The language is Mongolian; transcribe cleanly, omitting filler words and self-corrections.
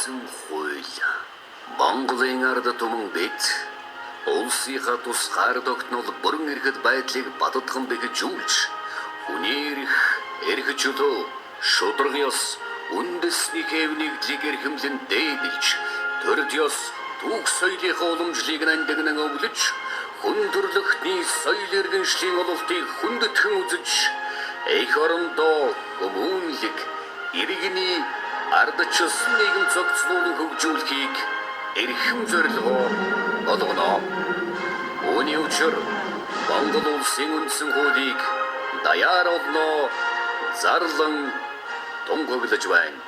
гэсэн хууль. Монголын ард түмэн бид улсынхаа тусгаар тогтнол бүрэн эрхэт байдлыг баттган бэхжүүлж, хүний эрх чөлөө, шударга ёс, үндэсний хэвнэгдлийг эрхэмлэн дээдэлж, төрд ёс, түүх соёлынхаа уламжлалыг нандинан өвлөж, хүн төрлөختний соёл иргэншлийн ололтыг хүндэтгэн үзэж, эх орондоо хүмүүнлэг, иргэний ардчилсан нийгэм зохицуулан хөгжүүлэхийг эрхэм зорилгоо болгоно. Үүний учир Монгол улсын үндсэн хуулийг даяар олноо зарлан тунгаглаж байна.